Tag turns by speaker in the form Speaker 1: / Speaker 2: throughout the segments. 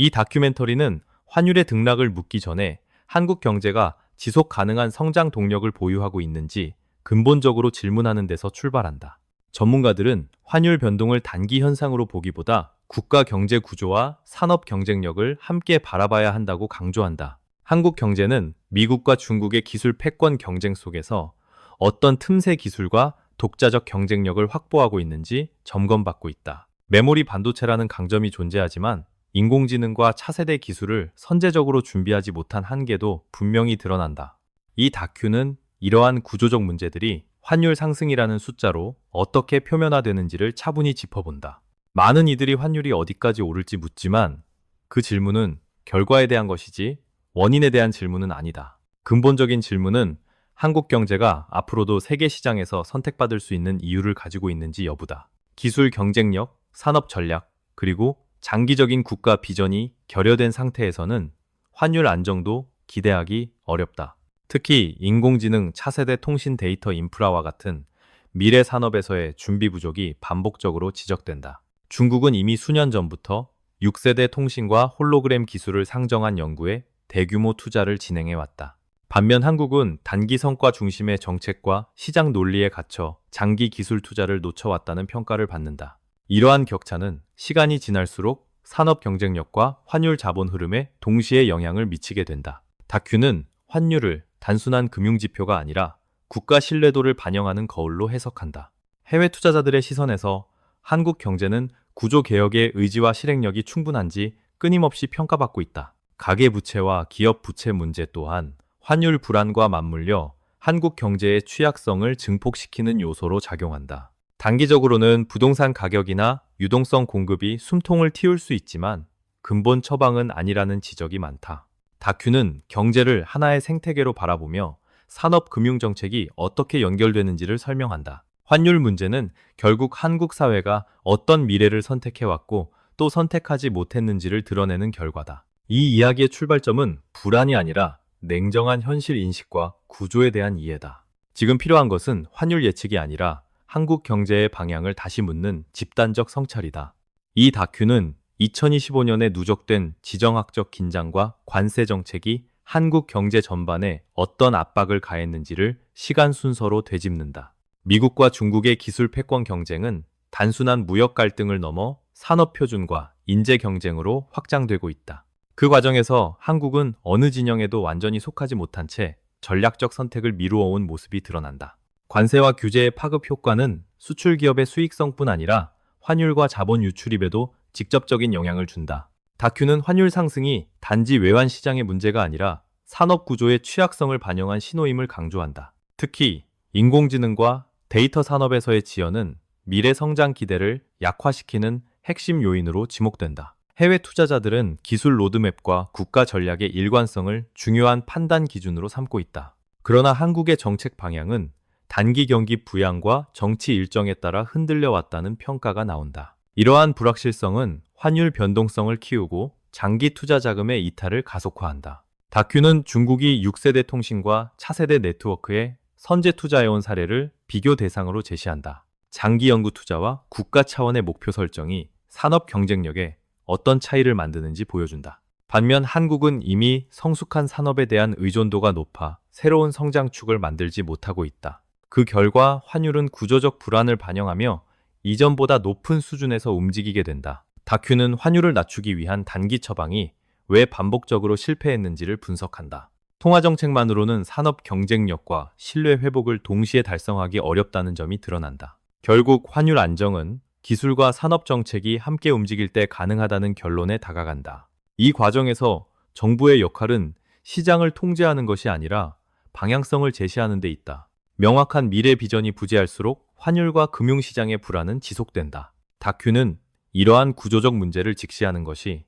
Speaker 1: 이 다큐멘터리는 환율의 등락을 묻기 전에 한국 경제가 지속 가능한 성장 동력을 보유하고 있는지 근본적으로 질문하는 데서 출발한다. 전문가들은 환율 변동을 단기 현상으로 보기보다 국가 경제 구조와 산업 경쟁력을 함께 바라봐야 한다고 강조한다. 한국 경제는 미국과 중국의 기술 패권 경쟁 속에서 어떤 틈새 기술과 독자적 경쟁력을 확보하고 있는지 점검받고 있다. 메모리 반도체라는 강점이 존재하지만 인공지능과 차세대 기술을 선제적으로 준비하지 못한 한계도 분명히 드러난다. 이 다큐는 이러한 구조적 문제들이 환율 상승이라는 숫자로 어떻게 표면화되는지를 차분히 짚어본다. 많은 이들이 환율이 어디까지 오를지 묻지만 그 질문은 결과에 대한 것이지 원인에 대한 질문은 아니다. 근본적인 질문은 한국 경제가 앞으로도 세계 시장에서 선택받을 수 있는 이유를 가지고 있는지 여부다. 기술 경쟁력, 산업 전략, 그리고 장기적인 국가 비전이 결여된 상태에서는 환율 안정도 기대하기 어렵다. 특히 인공지능, 차세대 통신 데이터 인프라와 같은 미래 산업에서의 준비 부족이 반복적으로 지적된다. 중국은 이미 수년 전부터 6세대 통신과 홀로그램 기술을 상정한 연구에 대규모 투자를 진행해왔다. 반면 한국은 단기 성과 중심의 정책과 시장 논리에 갇혀 장기 기술 투자를 놓쳐왔다는 평가를 받는다. 이러한 격차는 시간이 지날수록 산업 경쟁력과 환율 자본 흐름에 동시에 영향을 미치게 된다. 다큐는 환율을 단순한 금융지표가 아니라 국가 신뢰도를 반영하는 거울로 해석한다. 해외 투자자들의 시선에서 한국 경제는 구조개혁의 의지와 실행력이 충분한지 끊임없이 평가받고 있다. 가계부채와 기업 부채 문제 또한 환율 불안과 맞물려 한국 경제의 취약성을 증폭시키는 요소로 작용한다. 단기적으로는 부동산 가격이나 유동성 공급이 숨통을 틔울 수 있지만 근본 처방은 아니라는 지적이 많다. 다큐는 경제를 하나의 생태계로 바라보며 산업금융정책이 어떻게 연결되는지를 설명한다. 환율 문제는 결국 한국 사회가 어떤 미래를 선택해왔고 또 선택하지 못했는지를 드러내는 결과다. 이 이야기의 출발점은 불안이 아니라 냉정한 현실 인식과 구조에 대한 이해다. 지금 필요한 것은 환율 예측이 아니라 한국 경제의 방향을 다시 묻는 집단적 성찰이다. 이 다큐는 2025년에 누적된 지정학적 긴장과 관세 정책이 한국 경제 전반에 어떤 압박을 가했는지를 시간 순서로 되짚는다. 미국과 중국의 기술 패권 경쟁은 단순한 무역 갈등을 넘어 산업 표준과 인재 경쟁으로 확장되고 있다. 그 과정에서 한국은 어느 진영에도 완전히 속하지 못한 채 전략적 선택을 미루어온 모습이 드러난다. 관세와 규제의 파급 효과는 수출 기업의 수익성뿐 아니라 환율과 자본 유출입에도 직접적인 영향을 준다. 다큐는 환율 상승이 단지 외환 시장의 문제가 아니라 산업 구조의 취약성을 반영한 신호임을 강조한다. 특히 인공지능과 데이터 산업에서의 지연은 미래 성장 기대를 약화시키는 핵심 요인으로 지목된다. 해외 투자자들은 기술 로드맵과 국가 전략의 일관성을 중요한 판단 기준으로 삼고 있다. 그러나 한국의 정책 방향은 단기 경기 부양과 정치 일정에 따라 흔들려 왔다는 평가가 나온다. 이러한 불확실성은 환율 변동성을 키우고 장기 투자 자금의 이탈을 가속화한다. 다큐는 중국이 6세대 통신과 차세대 네트워크에 선제 투자해온 사례를 비교 대상으로 제시한다. 장기 연구 투자와 국가 차원의 목표 설정이 산업 경쟁력에 어떤 차이를 만드는지 보여준다. 반면 한국은 이미 성숙한 산업에 대한 의존도가 높아 새로운 성장축을 만들지 못하고 있다. 그 결과 환율은 구조적 불안을 반영하며 이전보다 높은 수준에서 움직이게 된다. 다큐는 환율을 낮추기 위한 단기 처방이 왜 반복적으로 실패했는지를 분석한다. 통화정책만으로는 산업 경쟁력과 신뢰 회복을 동시에 달성하기 어렵다는 점이 드러난다. 결국 환율 안정은 기술과 산업 정책이 함께 움직일 때 가능하다는 결론에 다가간다. 이 과정에서 정부의 역할은 시장을 통제하는 것이 아니라 방향성을 제시하는 데 있다. 명확한 미래 비전이 부재할수록 환율과 금융시장의 불안은 지속된다. 다큐는 이러한 구조적 문제를 직시하는 것이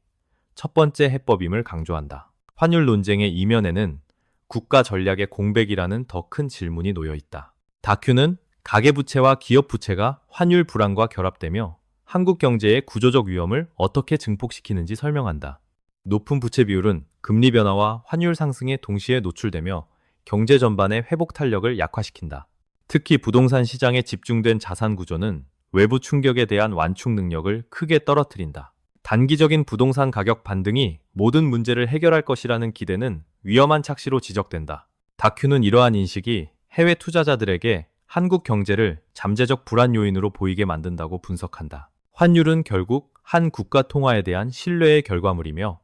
Speaker 1: 첫 번째 해법임을 강조한다. 환율 논쟁의 이면에는 국가 전략의 공백이라는 더 큰 질문이 놓여 있다. 다큐는 가계부채와 기업부채가 환율 불안과 결합되며 한국 경제의 구조적 위험을 어떻게 증폭시키는지 설명한다. 높은 부채 비율은 금리 변화와 환율 상승에 동시에 노출되며 경제 전반의 회복 탄력을 약화시킨다. 특히 부동산 시장에 집중된 자산 구조는 외부 충격에 대한 완충 능력을 크게 떨어뜨린다. 단기적인 부동산 가격 반등이 모든 문제를 해결할 것이라는 기대는 위험한 착시로 지적된다. 다큐는 이러한 인식이 해외 투자자들에게 한국 경제를 잠재적 불안 요인으로 보이게 만든다고 분석한다. 환율은 결국 한 국가 통화에 대한 신뢰의 결과물이며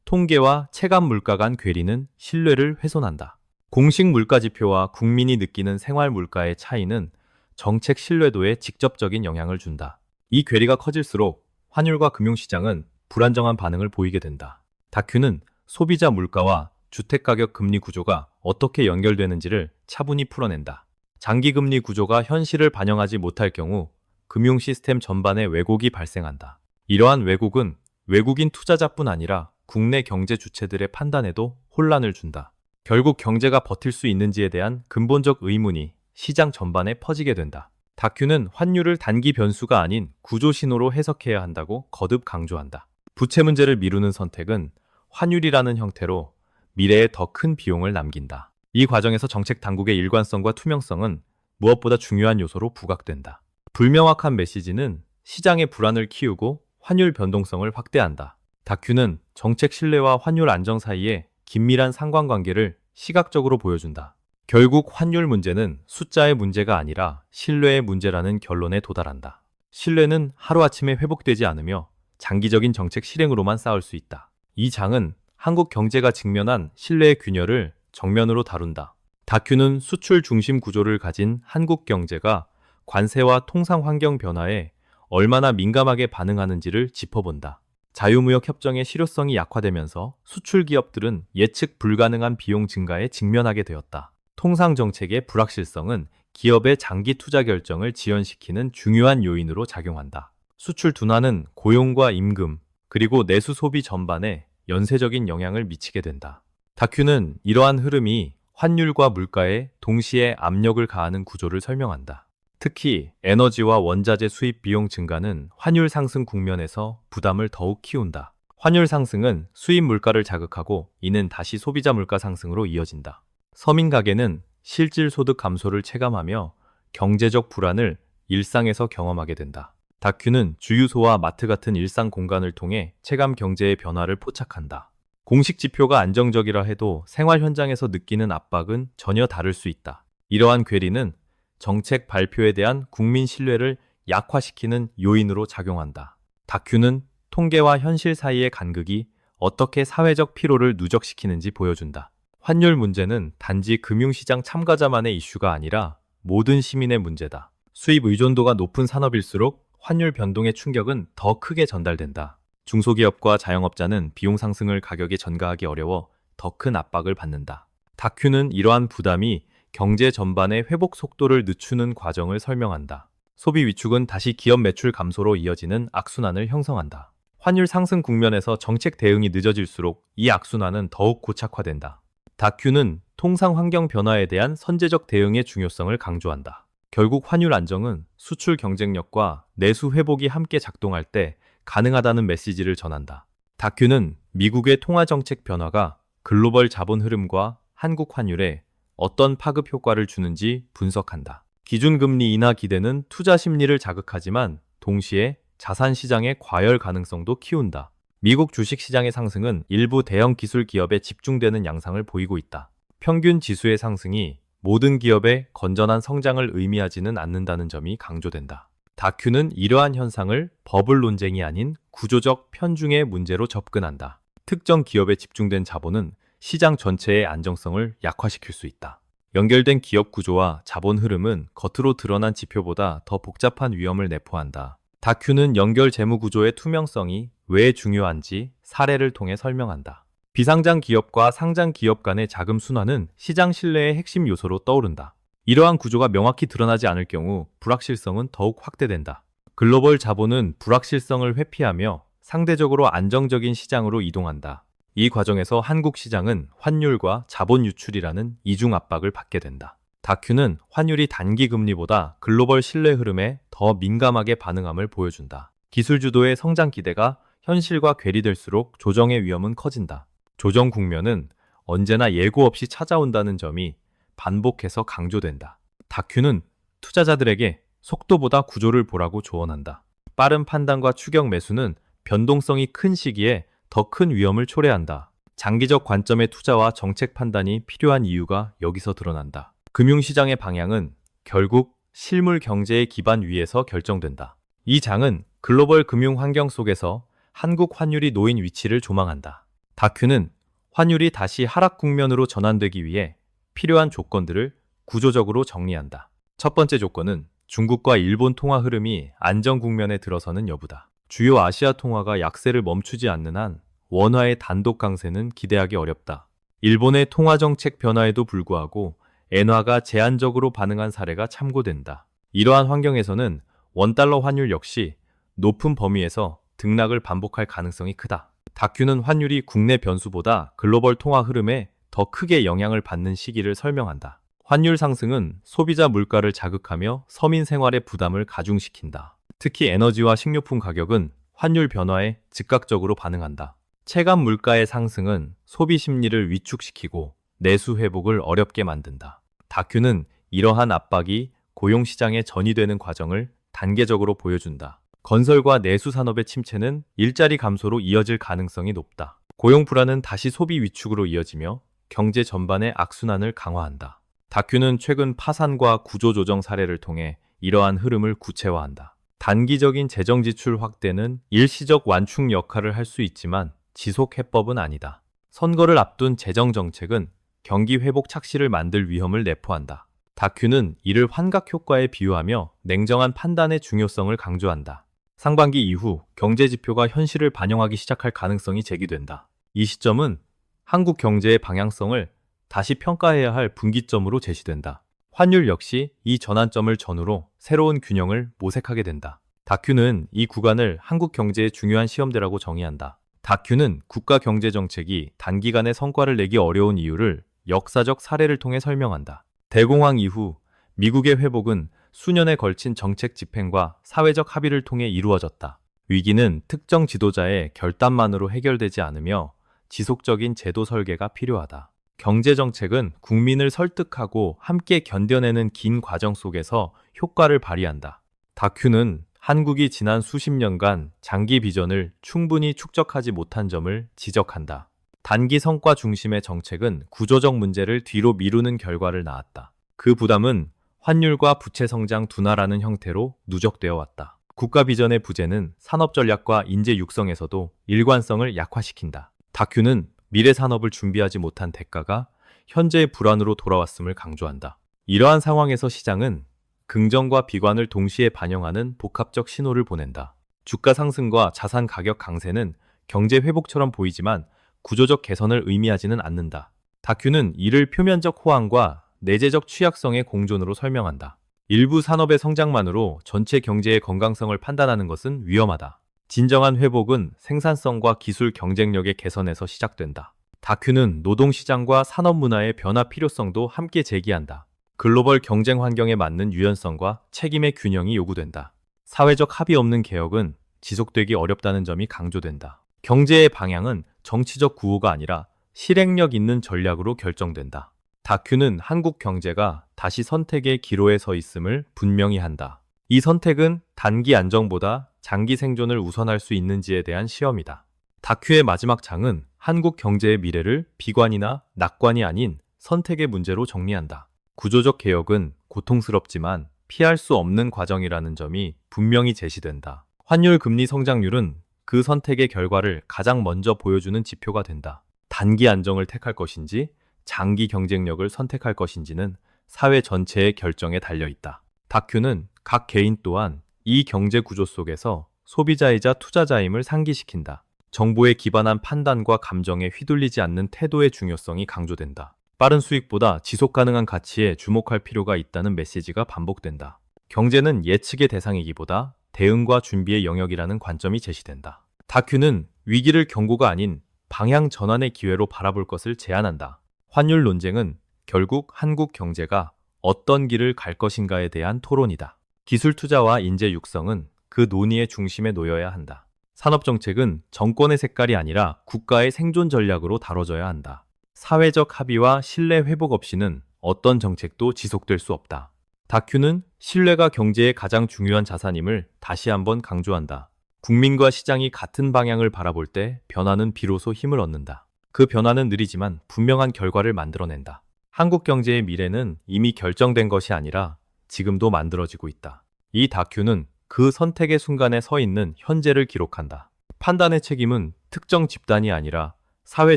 Speaker 1: 통계와 체감 물가 간 괴리는 신뢰를 훼손한다. 공식 물가 지표와 국민이 느끼는 생활 물가의 차이는 정책 신뢰도에 직접적인 영향을 준다. 이 괴리가 커질수록 환율과 금융시장은 불안정한 반응을 보이게 된다. 다큐는 소비자 물가와 주택가격 금리 구조가 어떻게 연결되는지를 차분히 풀어낸다. 장기금리 구조가 현실을 반영하지 못할 경우 금융 시스템 전반에 왜곡이 발생한다. 이러한 왜곡은 외국인 투자자뿐 아니라 국내 경제 주체들의 판단에도 혼란을 준다. 결국 경제가 버틸 수 있는지에 대한 근본적 의문이 시장 전반에 퍼지게 된다. 다큐는 환율을 단기 변수가 아닌 구조 신호로 해석해야 한다고 거듭 강조한다. 부채 문제를 미루는 선택은 환율이라는 형태로 미래에 더 큰 비용을 남긴다. 이 과정에서 정책 당국의 일관성과 투명성은 무엇보다 중요한 요소로 부각된다. 불명확한 메시지는 시장의 불안을 키우고 환율 변동성을 확대한다. 다큐는 정책 신뢰와 환율 안정 사이에 긴밀한 상관관계를 시각적으로 보여준다. 결국 환율 문제는 숫자의 문제가 아니라 신뢰의 문제라는 결론에 도달한다. 신뢰는 하루아침에 회복되지 않으며 장기적인 정책 실행으로만 쌓을 수 있다. 이 장은 한국 경제가 직면한 신뢰의 균열을 정면으로 다룬다. 다큐는 수출 중심 구조를 가진 한국 경제가 관세와 통상 환경 변화에 얼마나 민감하게 반응하는지를 짚어본다. 자유무역 협정의 실효성이 약화되면서 수출 기업들은 예측 불가능한 비용 증가에 직면하게 되었다. 통상 정책의 불확실성은 기업의 장기 투자 결정을 지연시키는 중요한 요인으로 작용한다. 수출 둔화는 고용과 임금, 그리고 내수 소비 전반에 연쇄적인 영향을 미치게 된다. 다큐는 이러한 흐름이 환율과 물가에 동시에 압력을 가하는 구조를 설명한다. 특히 에너지와 원자재 수입 비용 증가는 환율 상승 국면에서 부담을 더욱 키운다. 환율 상승은 수입 물가를 자극하고 이는 다시 소비자 물가 상승으로 이어진다. 서민 가게는 실질 소득 감소를 체감하며 경제적 불안을 일상에서 경험하게 된다. 다큐는 주유소와 마트 같은 일상 공간을 통해 체감 경제의 변화를 포착한다. 공식 지표가 안정적이라 해도 생활 현장에서 느끼는 압박은 전혀 다를 수 있다. 이러한 괴리는 정책 발표에 대한 국민 신뢰를 약화시키는 요인으로 작용한다. 다큐는 통계와 현실 사이의 간극이 어떻게 사회적 피로를 누적시키는지 보여준다. 환율 문제는 단지 금융시장 참가자만의 이슈가 아니라 모든 시민의 문제다. 수입 의존도가 높은 산업일수록 환율 변동의 충격은 더 크게 전달된다. 중소기업과 자영업자는 비용 상승을 가격에 전가하기 어려워 더 큰 압박을 받는다. 다큐는 이러한 부담이 경제 전반의 회복 속도를 늦추는 과정을 설명한다. 소비 위축은 다시 기업 매출 감소로 이어지는 악순환을 형성한다. 환율 상승 국면에서 정책 대응이 늦어질수록 이 악순환은 더욱 고착화된다. 다큐는 통상 환경 변화에 대한 선제적 대응의 중요성을 강조한다. 결국 환율 안정은 수출 경쟁력과 내수 회복이 함께 작동할 때 가능하다는 메시지를 전한다. 다큐는 미국의 통화 정책 변화가 글로벌 자본 흐름과 한국 환율에 어떤 파급 효과를 주는지 분석한다. 기준금리 인하 기대는 투자 심리를 자극하지만 동시에 자산 시장의 과열 가능성도 키운다. 미국 주식시장의 상승은 일부 대형 기술 기업에 집중되는 양상을 보이고 있다. 평균 지수의 상승이 모든 기업의 건전한 성장을 의미하지는 않는다는 점이 강조된다. 다큐는 이러한 현상을 버블 논쟁이 아닌 구조적 편중의 문제로 접근한다. 특정 기업에 집중된 자본은 시장 전체의 안정성을 약화시킬 수 있다. 연결된 기업 구조와 자본 흐름은 겉으로 드러난 지표보다 더 복잡한 위험을 내포한다. 다큐는 연결 재무 구조의 투명성이 왜 중요한지 사례를 통해 설명한다. 비상장 기업과 상장 기업 간의 자금 순환은 시장 신뢰의 핵심 요소로 떠오른다. 이러한 구조가 명확히 드러나지 않을 경우 불확실성은 더욱 확대된다. 글로벌 자본은 불확실성을 회피하며 상대적으로 안정적인 시장으로 이동한다. 이 과정에서 한국 시장은 환율과 자본 유출이라는 이중 압박을 받게 된다. 다큐는 환율이 단기 금리보다 글로벌 신뢰 흐름에 더 민감하게 반응함을 보여준다. 기술 주도의 성장 기대가 현실과 괴리될수록 조정의 위험은 커진다. 조정 국면은 언제나 예고 없이 찾아온다는 점이 반복해서 강조된다. 다큐는 투자자들에게 속도보다 구조를 보라고 조언한다. 빠른 판단과 추격 매수는 변동성이 큰 시기에 더 큰 위험을 초래한다. 장기적 관점의 투자와 정책 판단이 필요한 이유가 여기서 드러난다. 금융시장의 방향은 결국 실물 경제의 기반 위에서 결정된다. 이 장은 글로벌 금융 환경 속에서 한국 환율이 놓인 위치를 조망한다. 다큐는 환율이 다시 하락 국면으로 전환되기 위해 필요한 조건들을 구조적으로 정리한다. 첫 번째 조건은 중국과 일본 통화 흐름이 안정 국면에 들어서는 여부다. 주요 아시아 통화가 약세를 멈추지 않는 한 원화의 단독 강세는 기대하기 어렵다. 일본의 통화 정책 변화에도 불구하고 엔화가 제한적으로 반응한 사례가 참고된다. 이러한 환경에서는 원달러 환율 역시 높은 범위에서 등락을 반복할 가능성이 크다. 다큐는 환율이 국내 변수보다 글로벌 통화 흐름에 더 크게 영향을 받는 시기를 설명한다. 환율 상승은 소비자 물가를 자극하며 서민 생활의 부담을 가중시킨다. 특히 에너지와 식료품 가격은 환율 변화에 즉각적으로 반응한다. 체감 물가의 상승은 소비 심리를 위축시키고 내수 회복을 어렵게 만든다. 다큐는 이러한 압박이 고용시장에 전이되는 과정을 단계적으로 보여준다. 건설과 내수 산업의 침체는 일자리 감소로 이어질 가능성이 높다. 고용 불안은 다시 소비 위축으로 이어지며 경제 전반의 악순환을 강화한다. 다큐는 최근 파산과 구조조정 사례를 통해 이러한 흐름을 구체화한다. 단기적인 재정 지출 확대는 일시적 완충 역할을 할 수 있지만 지속 해법은 아니다. 선거를 앞둔 재정 정책은 경기 회복 착시를 만들 위험을 내포한다. 다큐는 이를 환각 효과에 비유하며 냉정한 판단의 중요성을 강조한다. 상반기 이후 경제 지표가 현실을 반영하기 시작할 가능성이 제기된다. 이 시점은 한국 경제의 방향성을 다시 평가해야 할 분기점으로 제시된다. 환율 역시 이 전환점을 전후로 새로운 균형을 모색하게 된다. 다큐는 이 구간을 한국 경제의 중요한 시험대라고 정의한다. 다큐는 국가 경제 정책이 단기간에 성과를 내기 어려운 이유를 역사적 사례를 통해 설명한다. 대공황 이후 미국의 회복은 수년에 걸친 정책 집행과 사회적 합의를 통해 이루어졌다. 위기는 특정 지도자의 결단만으로 해결되지 않으며 지속적인 제도 설계가 필요하다. 경제 정책은 국민을 설득하고 함께 견뎌내는 긴 과정 속에서 효과를 발휘한다. 다큐는 한국이 지난 수십 년간 장기 비전을 충분히 축적하지 못한 점을 지적한다. 단기 성과 중심의 정책은 구조적 문제를 뒤로 미루는 결과를 낳았다. 그 부담은 환율과 부채 성장 둔화라는 형태로 누적되어 왔다. 국가 비전의 부재는 산업 전략과 인재 육성에서도 일관성을 약화시킨다. 다큐는 미래 산업을 준비하지 못한 대가가 현재의 불안으로 돌아왔음을 강조한다. 이러한 상황에서 시장은 긍정과 비관을 동시에 반영하는 복합적 신호를 보낸다. 주가 상승과 자산 가격 강세는 경제 회복처럼 보이지만 구조적 개선을 의미하지는 않는다. 다큐는 이를 표면적 호황과 내재적 취약성의 공존으로 설명한다. 일부 산업의 성장만으로 전체 경제의 건강성을 판단하는 것은 위험하다. 진정한 회복은 생산성과 기술 경쟁력의 개선에서 시작된다. 다큐는 노동시장과 산업문화의 변화 필요성도 함께 제기한다. 글로벌 경쟁 환경에 맞는 유연성과 책임의 균형이 요구된다. 사회적 합의 없는 개혁은 지속되기 어렵다는 점이 강조된다. 경제의 방향은 정치적 구호가 아니라 실행력 있는 전략으로 결정된다. 다큐는 한국 경제가 다시 선택의 기로에 서 있음을 분명히 한다. 이 선택은 단기 안정보다 장기 생존을 우선할 수 있는지에 대한 시험이다. 다큐의 마지막 장은 한국 경제의 미래를 비관이나 낙관이 아닌 선택의 문제로 정리한다. 구조적 개혁은 고통스럽지만 피할 수 없는 과정이라는 점이 분명히 제시된다. 환율 금리 성장률은 그 선택의 결과를 가장 먼저 보여주는 지표가 된다. 단기 안정을 택할 것인지 장기 경쟁력을 선택할 것인지는 사회 전체의 결정에 달려 있다. 다큐는 각 개인 또한 이 경제 구조 속에서 소비자이자 투자자임을 상기시킨다. 정보에 기반한 판단과 감정에 휘둘리지 않는 태도의 중요성이 강조된다. 빠른 수익보다 지속 가능한 가치에 주목할 필요가 있다는 메시지가 반복된다. 경제는 예측의 대상이기보다 대응과 준비의 영역이라는 관점이 제시된다. 다큐는 위기를 경고가 아닌 방향 전환의 기회로 바라볼 것을 제안한다. 환율 논쟁은 결국 한국 경제가 어떤 길을 갈 것인가에 대한 토론이다. 기술 투자와 인재 육성은 그 논의의 중심에 놓여야 한다. 산업 정책은 정권의 색깔이 아니라 국가의 생존 전략으로 다뤄져야 한다. 사회적 합의와 신뢰 회복 없이는 어떤 정책도 지속될 수 없다. 다큐는 신뢰가 경제의 가장 중요한 자산임을 다시 한번 강조한다. 국민과 시장이 같은 방향을 바라볼 때 변화는 비로소 힘을 얻는다. 그 변화는 느리지만 분명한 결과를 만들어낸다. 한국 경제의 미래는 이미 결정된 것이 아니라 지금도 만들어지고 있다. 이 다큐는 그 선택의 순간에 서 있는 현재를 기록한다. 판단의 책임은 특정 집단이 아니라 사회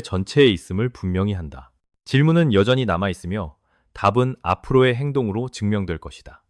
Speaker 1: 전체에 있음을 분명히 한다. 질문은 여전히 남아있으며 답은 앞으로의 행동으로 증명될 것이다.